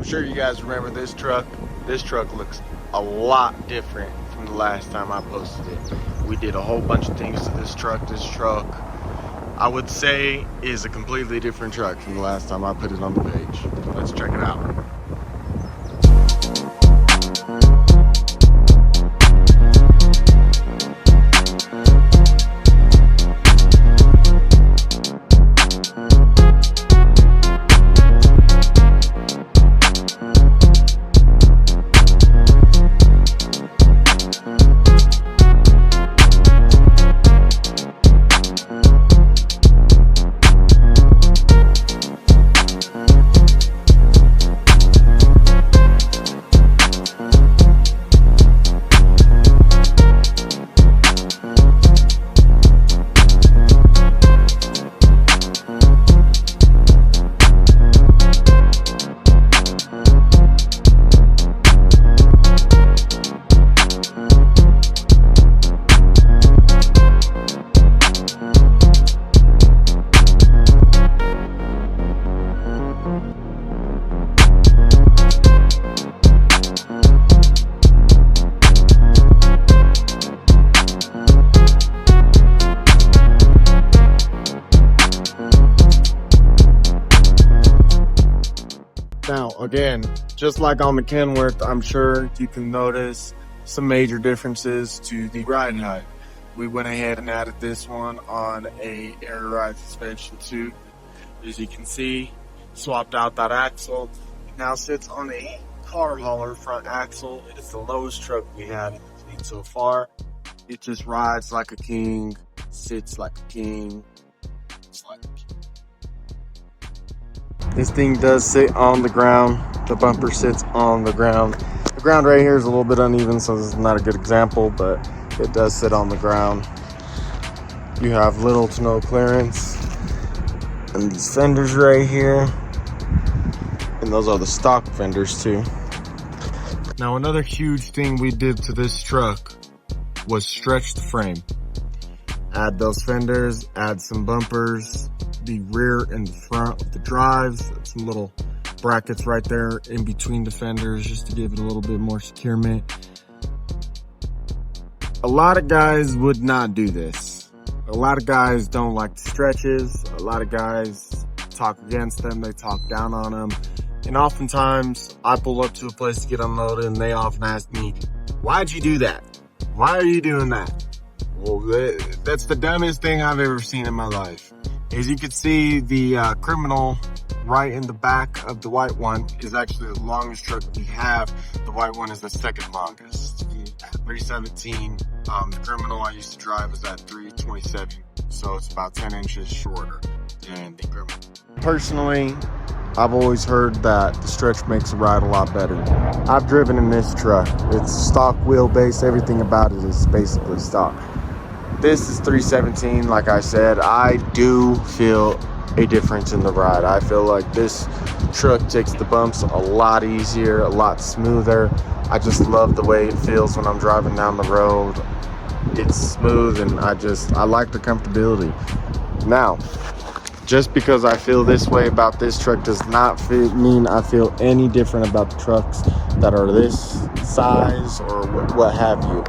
I'm sure you guys remember this truck. This truck looks a lot different from the last time I posted it. We did a whole bunch of things to this truck. This truck, I would say, is a completely different truck from the last time I put it on the page. Let's check it out. Now, again, just like on the Kenworth, I'm sure you can notice some major differences to the ride height. We went ahead and added this one on a air ride suspension too. As you can see, swapped out that axle. It now sits on a car hauler front axle. It is the lowest truck we had in the fleet so far. It just rides like a king, sits like a king, it's like a king. This thing does sit on the ground. The bumper sits on the ground. The ground right here is a little bit uneven, so this is not a good example, but it does sit on the ground. You have little to no clearance. And these fenders right here. And those are the stock fenders too. Now another huge thing we did to this truck was stretch the frame. Add those fenders, add some bumpers, the rear and the front of the drives, some little brackets right there in between the fenders just to give it a little bit more securement. A lot of guys would not do this. A lot of guys don't like the stretches. A lot of guys talk against them, they talk down on them. And oftentimes I pull up to a place to get unloaded and they often ask me, why'd you do that? Why are you doing that? Well, that's the dumbest thing I've ever seen in my life. As you can see, the criminal right in the back of the white one is actually the longest truck we have. The white one is the second longest. 317. The criminal I used to drive was at 327, so it's about 10 inches shorter than the criminal. Personally, I've always heard that the stretch makes the ride a lot better. I've driven in this truck. It's stock wheelbase. Everything about it is basically stock. This is 317, like I said. I do feel a difference in the ride. I feel like this truck takes the bumps a lot easier, a lot smoother. I just love the way it feels when I'm driving down the road. It's smooth and I like the comfortability. Now, just because I feel this way about this truck does not mean I feel any different about the trucks that are this size or what have you.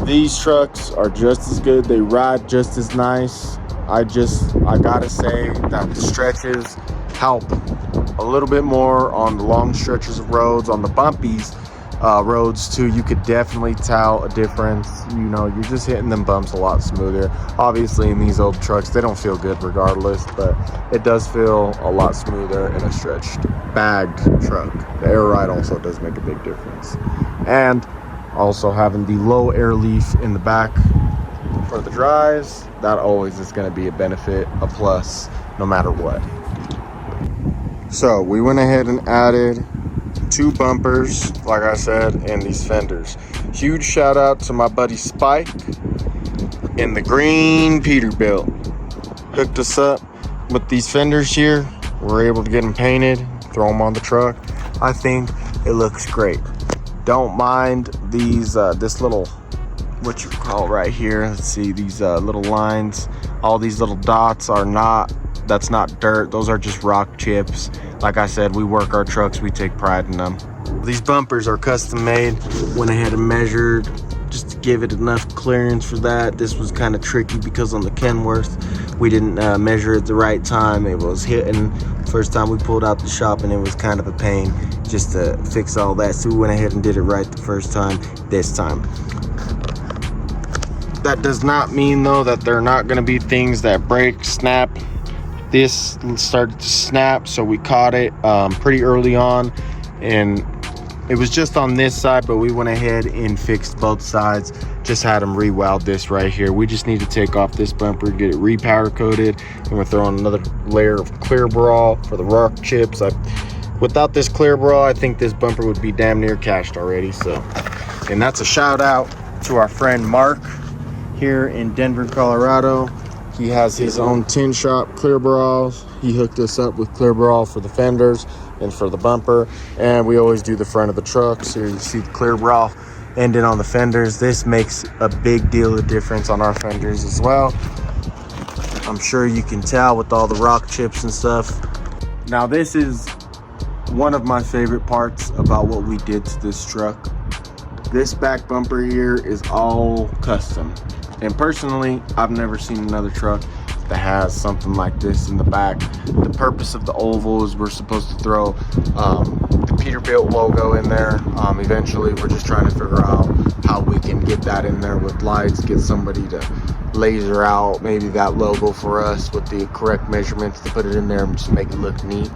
These trucks are just as good. They ride just as nice. I gotta say that the stretches help a little bit more on the long stretches of roads. On the bumpies roads too, you could definitely tell a difference. You know, you're just hitting them bumps a lot smoother. Obviously in these old trucks, they don't feel good regardless, but it does feel a lot smoother in a stretched bagged truck. The air ride also does make a big difference. And also having the low air leaf in the back for the drives, that always is going to be a benefit, a plus, no matter what. So we went ahead and added 2 bumpers, like I said, and these fenders. Huge shout out to my buddy Spike in the green Peterbilt. Hooked us up with these fenders here. We're able to get them painted, throw them on the truck. I think it looks great. Don't mind these, this little, what you call right here. Let's see, these little lines. All these little dots are not That's not dirt. Those are just rock chips. Like I said, we work our trucks. We take pride in them. These bumpers are custom made. Went ahead and measured just to give it enough clearance for that. This was kind of tricky because on the Kenworth, we didn't measure at the right time. It was hitting first time we pulled out the shop, and it was kind of a pain just to fix all that. So we went ahead and did it right the first time this time. That does not mean though that there are not going to be things that break, snap. This started to snap, so we caught it pretty early on, and it was just on this side, but we went ahead and fixed both sides. Just had them re-weld this right here. We just need to take off this bumper, get it re-powder coated, and we're throwing another layer of clear bra for the rock chips. Without this clear bra, I think this bumper would be damn near cashed already. So, and that's a shout out to our friend Mark here in Denver, Colorado. He has his own tin shop, clear bras. He hooked us up with clear bra for the fenders and for the bumper, and we always do the front of the truck. So you see the clear bra ending on the fenders. This makes a big deal of difference on our fenders as well. I'm sure you can tell with all the rock chips and stuff. Now this is one of my favorite parts about what we did to this truck. This back bumper here is all custom. And personally, I've never seen another truck that has something like this in the back. The purpose of the oval is we're supposed to throw the Peterbilt logo in there. Eventually, we're just trying to figure out how we can get that in there with lights, get somebody to laser out maybe that logo for us with the correct measurements to put it in there and just make it look neat.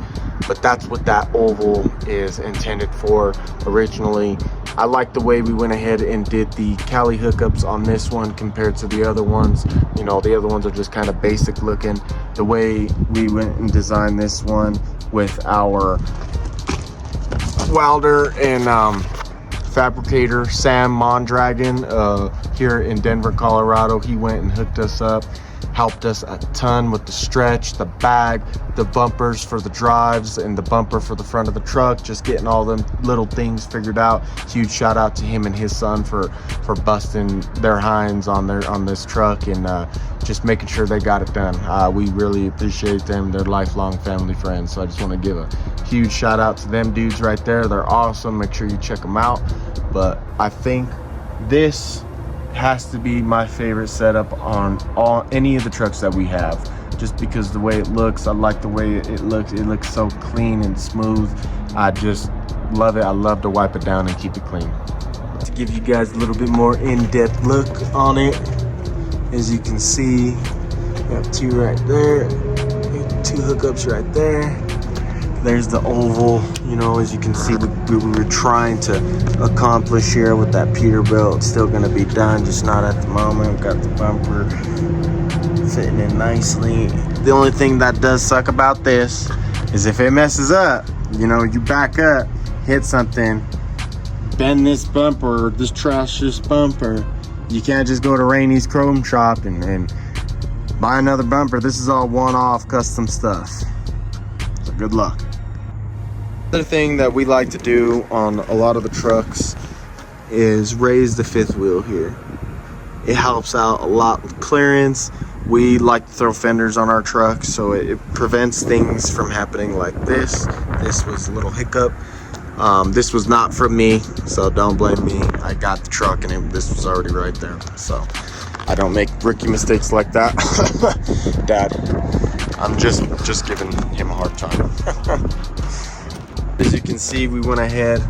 But that's what that oval is intended for originally. I like the way we went ahead and did the Cali hookups on this one compared to the other ones. You know, the other ones are just kind of basic looking. The way we went and designed this one with our welder and fabricator Sam Mondragon here in Denver, Colorado. He went and hooked us up, helped us a ton with the stretch, the bag, the bumpers for the drives, and the bumper for the front of the truck, just getting all them little things figured out. Huge shout out to him and his son for busting their hinds on this truck and just making sure they got it done. We really appreciate them. They're lifelong family friends, so I just want to give a huge shout out to them dudes right there. They're awesome. Make sure you check them out. But I think this has to be my favorite setup on any of the trucks that we have, just because the way it looks. I like the way it looks so clean and smooth. I just love it. I love to wipe it down and keep it clean. To give you guys a little bit more in-depth look on it, as you can see, we have two right there, two hookups right there. There's the oval, you know, as you can see, we were trying to accomplish here with that Peterbilt. It's still gonna be done, just not at the moment. We've got the bumper fitting in nicely. The only thing that does suck about this is if it messes up, you know, you back up, hit something, bend this bumper, trash this bumper, you can't just go to Rainey's Chrome Shop and buy another bumper. This is all one-off custom stuff. So good luck. Another thing that we like to do on a lot of the trucks is raise the fifth wheel here. It helps out a lot with clearance. We like to throw fenders on our trucks, so it prevents things from happening like this. This was a little hiccup. This was not from me, so don't blame me. I got the truck and this was already right there. So I don't make rookie mistakes like that. Dad, I'm just giving him a hard time. As you can see, we went ahead,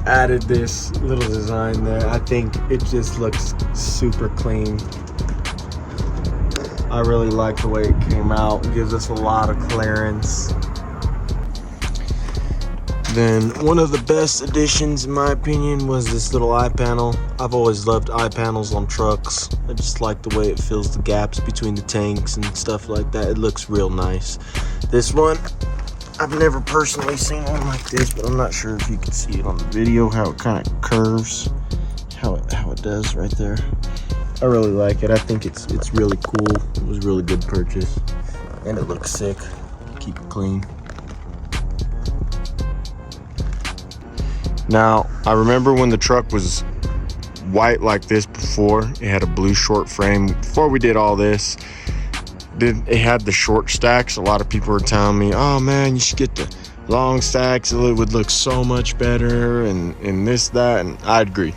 added this little design there. I think it just looks super clean. I really like the way it came out. It gives us a lot of clearance. Then one of the best additions in my opinion was this little eye panel. I've always loved eye panels on trucks. I just like the way it fills the gaps between the tanks and stuff like that. It looks real nice. This one, I've never personally seen one like this, but I'm not sure if you can see it on the video, how it kind of curves, how it does right there. I really like it. I think it's really cool. It was a really good purchase, and it looks sick. Keep it clean. Now, I remember when the truck was white like this before. It had a blue short frame. Before we did all this, it had the short stacks. A lot of people were telling me, oh man, you should get the long stacks, it would look so much better, and this, that, and I'd agree.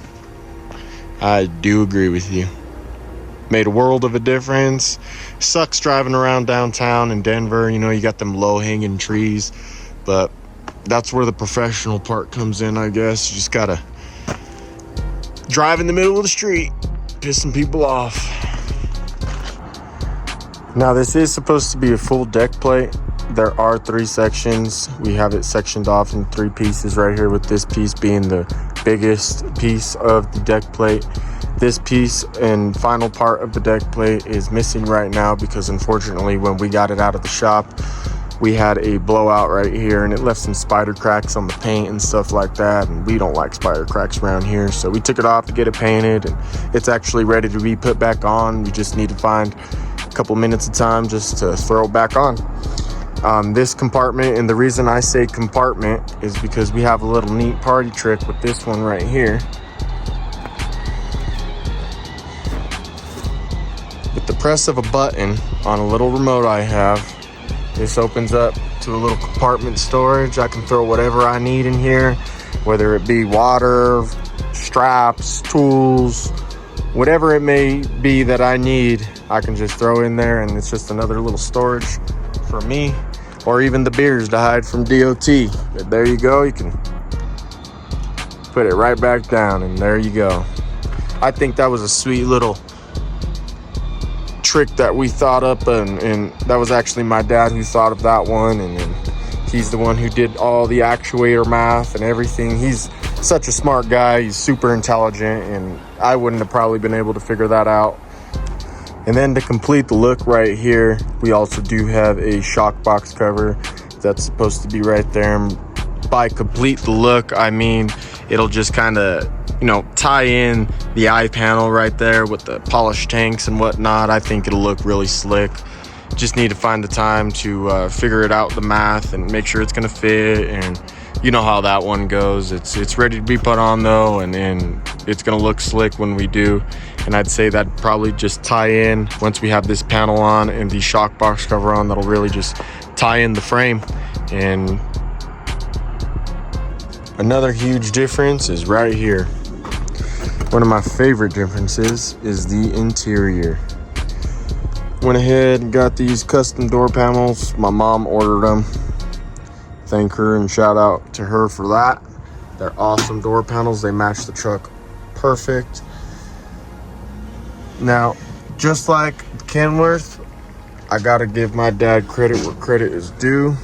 I do agree with you. Made a world of a difference. Sucks driving around downtown in Denver, you know, you got them low-hanging trees, but that's where the professional part comes in, I guess. You just gotta drive in the middle of the street, pissing people off. Now, this is supposed to be a full deck plate. There are 3 sections. We have it sectioned off in 3 pieces right here, with this piece being the biggest piece of the deck plate. This piece and final part of the deck plate is missing right now because unfortunately when we got it out of the shop, we had a blowout right here and it left some spider cracks on the paint and stuff like that, and we don't like spider cracks around here, so we took it off to get it painted, and it's actually ready to be put back on. We just need to find a couple minutes of time just to throw it back on. This compartment, and the reason I say compartment is because we have a little neat party trick with this one right here. With the press of a button on a little remote I have, this opens up to a little compartment storage. I can throw whatever I need in here, whether it be water, straps, tools, whatever it may be that I need, I can just throw in there, and it's just another little storage for me, or even the beers to hide from DOT. But there you go, you can put it right back down, and there you go. I think that was a sweet little trick that we thought up, and that was actually my dad who thought of that one, and he's the one who did all the actuator math and everything. He's such a smart guy, he's super intelligent, and I wouldn't have probably been able to figure that out. And then to complete the look right here, we also do have a shock box cover that's supposed to be right there. And by complete the look, I mean it'll just kind of, you know, tie in the eye panel right there with the polished tanks and whatnot. I think it'll look really slick. Just need to find the time to figure it out, the math, and make sure it's gonna fit, and you know how that one goes. It's ready to be put on though, and it's gonna look slick when we do. And I'd say that'd probably just tie in once we have this panel on and the shock box cover on. That'll really just tie in the frame. And another huge difference is right here. One of my favorite differences is the interior. Went ahead and got these custom door panels. My mom ordered them. Thank her and shout out to her for that. They're awesome door panels. They match the truck perfect. Now, just like Kenworth, I gotta give my dad credit where credit is due.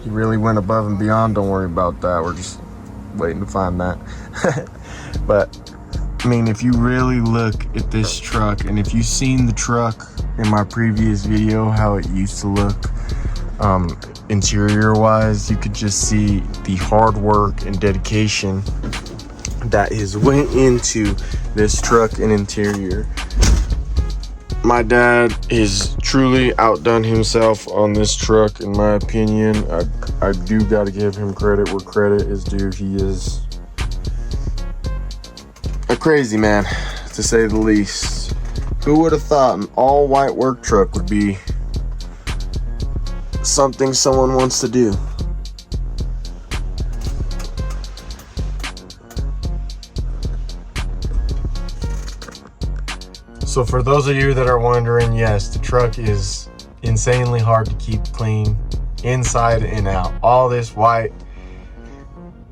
He really went above and beyond. Don't worry about that. We're just waiting to find that. But I mean, if you really look at this truck, and if you've seen the truck in my previous video, how it used to look interior wise, you could just see the hard work and dedication that has went into this truck and interior. My dad has truly outdone himself on this truck, in my opinion. I do got to give him credit where credit is due. He is a crazy man, to say the least. Who would have thought an all-white work truck would be something someone wants to do? So for those of you that are wondering, yes, the truck is insanely hard to keep clean inside and out. All this white,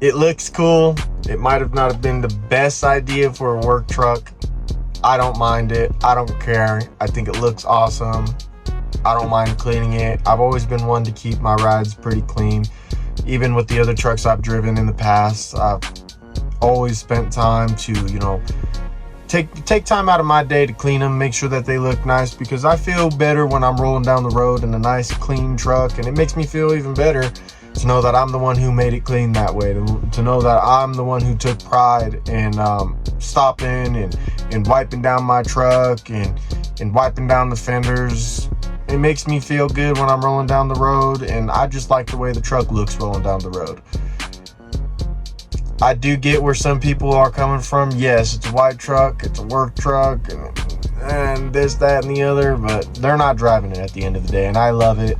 it looks cool. It might have not been the best idea for a work truck. I don't mind it. I don't care. I think it looks awesome. I don't mind cleaning it. I've always been one to keep my rides pretty clean. Even with the other trucks I've driven in the past, I've always spent time to, you know, take time out of my day to clean them, make sure that they look nice, because I feel better when I'm rolling down the road in a nice clean truck, and it makes me feel even better to know that I'm the one who made it clean that way, to know that I'm the one who took pride in stopping and wiping down my truck and wiping down the fenders. It makes me feel good when I'm rolling down the road, and I just like the way the truck looks rolling down the road. I do get where some people are coming from. Yes, it's a white truck, it's a work truck, and and this, that, and the other, but they're not driving it at the end of the day, and I love it.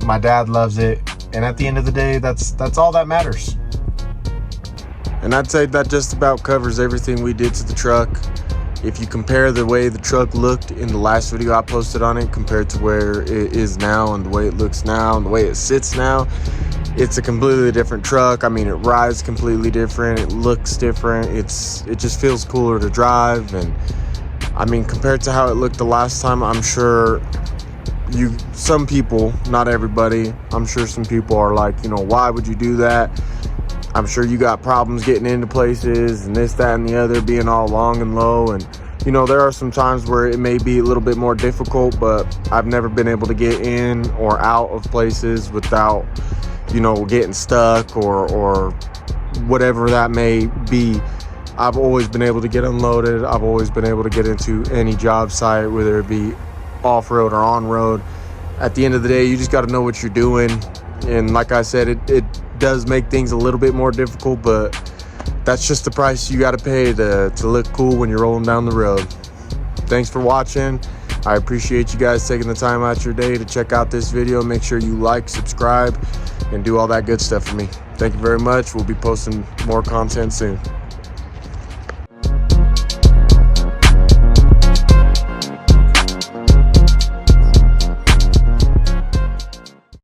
My dad loves it, and at the end of the day, that's all that matters. And I'd say that just about covers everything we did to the truck. If you compare the way the truck looked in the last video I posted on it compared to where it is now and the way it looks now and the way it sits now, it's a completely different truck. I mean, it rides completely different. It looks different. It just feels cooler to drive. And I mean, compared to how it looked the last time, I'm sure some people, not everybody, I'm sure some people are like, you know, why would you do that? I'm sure you got problems getting into places and this, that, and the other, being all long and low. And, you know, there are some times where it may be a little bit more difficult, but I've never been able to get in or out of places without, you know, getting stuck or whatever that may be. I've always been able to get unloaded. I've always been able to get into any job site, whether it be off-road or on-road. At the end of the day, you just got to know what you're doing. And like I said, it does make things a little bit more difficult, but that's just the price you got to pay to look cool when you're rolling down the road. Thanks for watching. I appreciate you guys taking the time out your day to check out this video. Make sure you like, subscribe, and do all that good stuff for me. Thank you very much. We'll be posting more content soon.